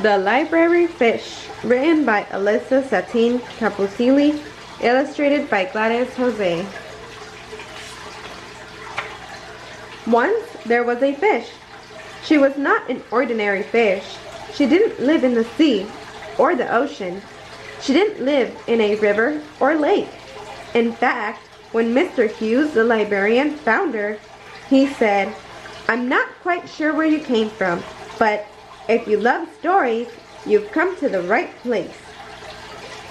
The Library Fish, written by ALYSSA, SATIN, CAPUCILLI, illustrated by GLADYS Jose. Once there was a fish. She was not an ordinary fish. She didn't live in the sea or the ocean. She didn't live in a river or lake. In fact, when Mr. Hughes, the librarian, found her, he said, "I'm not quite sure where you came from, but if you love stories, you've come to the right place.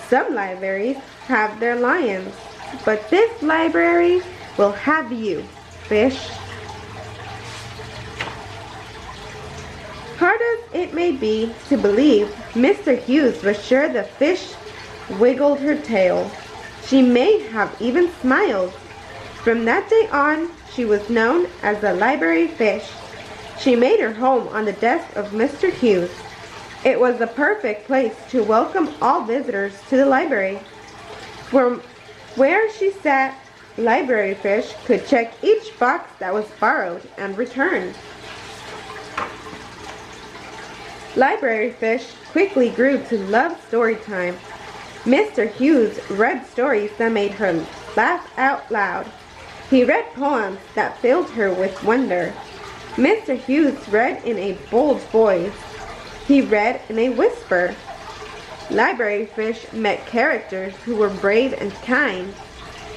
Some libraries have their lions, but this library will have you, fish." Hard as it may be to believe, Mr. Hughes was sure the fish wiggled her tail. She may have even smiled. From that day on, she was known as the Library Fish. She made her home on the desk of Mr. Hughes. It was the perfect place to welcome all visitors to the library. From where she sat, Library Fish could check each box that was borrowed and returned. Library Fish quickly grew to love story time. Mr. Hughes read stories that made her laugh out loud. He read poems that filled her with wonder. Mr. Hughes read in a bold voice. He read in a whisper. Library Fish met characters who were brave and kind,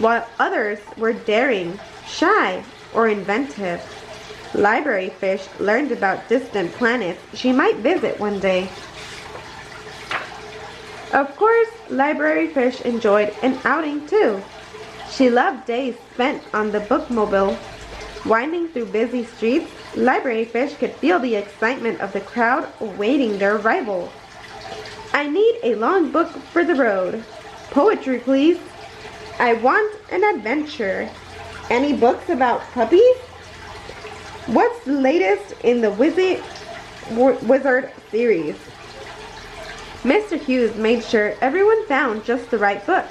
while others were daring, shy, or inventive. Library Fish learned about distant planets she might visit one day. Of course, Library Fish enjoyed an outing too. She loved days spent on the bookmobile. Winding through busy streets, Library Fish could feel the excitement of the crowd awaiting their arrival. "I need a long book for the road. Poetry, please. I want an adventure. Any books about puppies? What's the latest in the Wizard series?" Mr. Hughes made sure everyone found just the right book.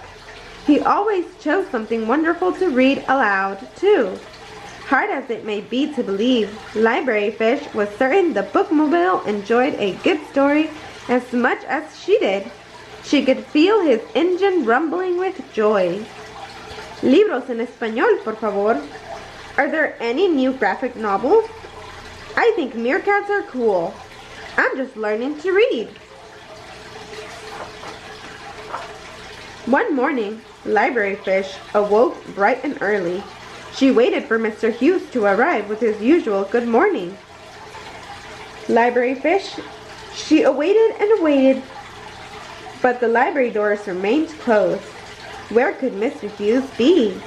He always chose something wonderful to read aloud, too. Hard as it may be to believe, Library Fish was certain the bookmobile enjoyed a good story as much as she did. She could feel his engine rumbling with joy. "Libros en español, por favor. Are there any new graphic novels? I think meerkats are cool. I'm just learning to read." One morning, Library Fish awoke bright and early. She waited for Mr. Hughes to arrive with his usual good morning. Library Fish, she awaited and awaited, but the library doors remained closed. Where could Mr. Hughes be?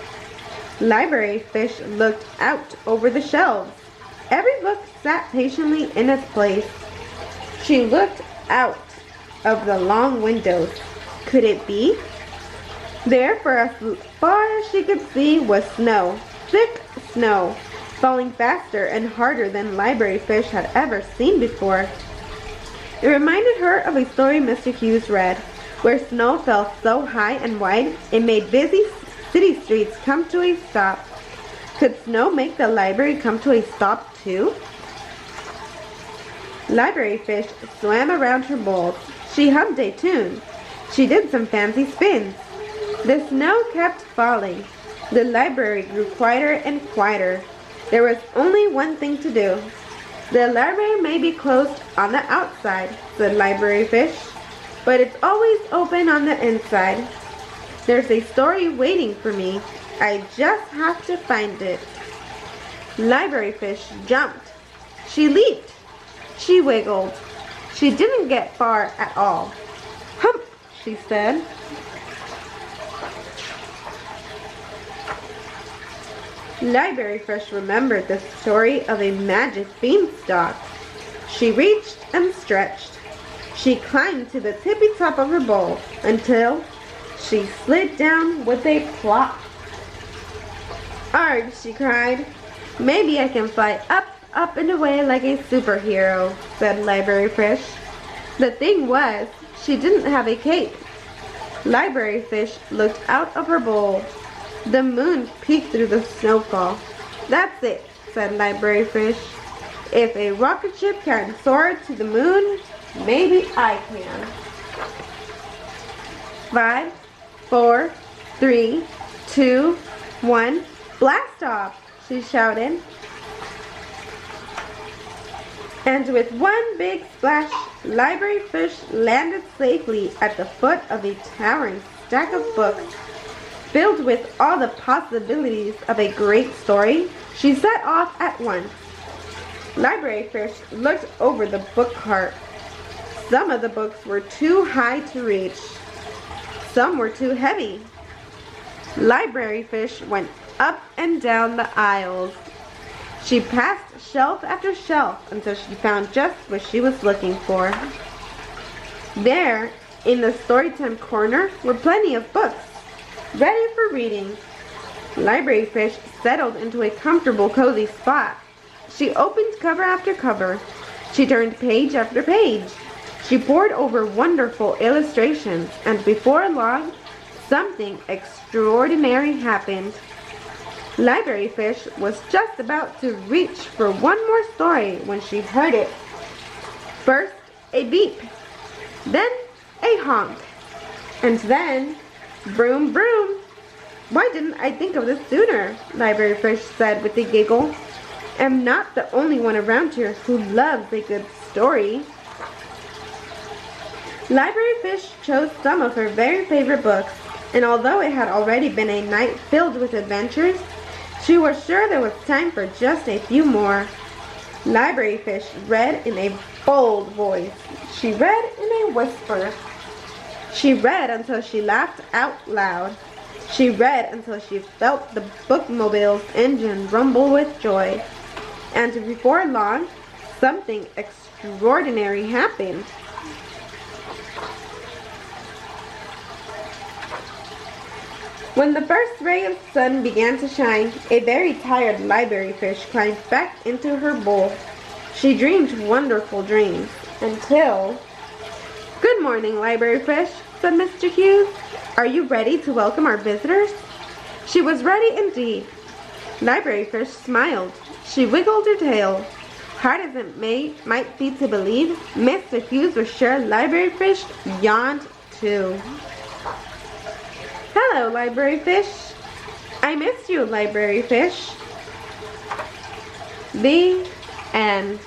Library Fish looked out over the shelves. Every book sat patiently in its place. She looked out of the long windows. Could it be? There, for as far as she could see, was snow, thick snow, falling faster and harder than Library Fish had ever seen before. It reminded her of a story Mr. Hughes read, where snow fell so high and wide it made busy city streets come to a stop. Could snow make the library come to a stop too? Library Fish swam around her bowl. She hummed a tune. She did some fancy spins. The snow kept falling. The library grew quieter and quieter. There was only one thing to do. "The library may be closed on the outside," said Library Fish, "but it's always open on the inside. There's a story waiting for me. I just have to find it." Library Fish jumped. She leaped. She wiggled. She didn't get far at all. "Hump," she said. Library Fish remembered the story of a magic beanstalk. She reached and stretched. She climbed to the tippy top of her bowl until she slid down with a plop. "Arg," she cried. "Maybe I can fly up, up and away like a superhero," said Library Fish. The thing was, she didn't have a cape. Library Fish looked out of her bowl. The moon peeked through the snowfall. "That's it," said Library Fish. "If a rocket ship can soar to the moon, Maybe I can. 5, 4, 3, 2, 1, blast off, she shouted. And with one big splash, Library Fish landed safely at the foot of a towering stack of books. Filled with all the possibilities of a great story, she set off at once. Library Fish looked over the book cart. Some of the books were too high to reach. Some were too heavy. Library Fish went up and down the aisles. She passed shelf after shelf until she found just what she was looking for. There, in the storytime corner, were plenty of books, ready for reading. Library Fish settled into a comfortable, cozy spot. She opened cover after cover. She turned page after page. She pored over wonderful illustrations, and before long, something extraordinary happened. Library Fish was just about to reach for one more story when she heard it. First, a beep, then a honk, and then, broom, broom. Why didn't I think of this sooner? Library Fish said with a giggle. I'm not the only one around here who loves a good story. Library Fish chose some of her very favorite books, and although it had already been a night filled with adventures, she was sure there was time for just a few more. Library Fish read in a bold voice. She read in a whisper. She read until she laughed out loud. She read until she felt the bookmobile's engine rumble with joy. And before long, something extraordinary happened. When the first ray of sun began to shine, a very tired Library Fish climbed back into her bowl. She dreamed wonderful dreams until... Good morning, Library Fish, said Mr. Hughes. Are you ready to welcome our visitors? She was ready indeed. Library Fish smiled. She wiggled her tail. Hard as it might be to believe, Mr. Hughes was sure Library Fish yawned too. Hello, Library Fish. I missed you, Library Fish. The end.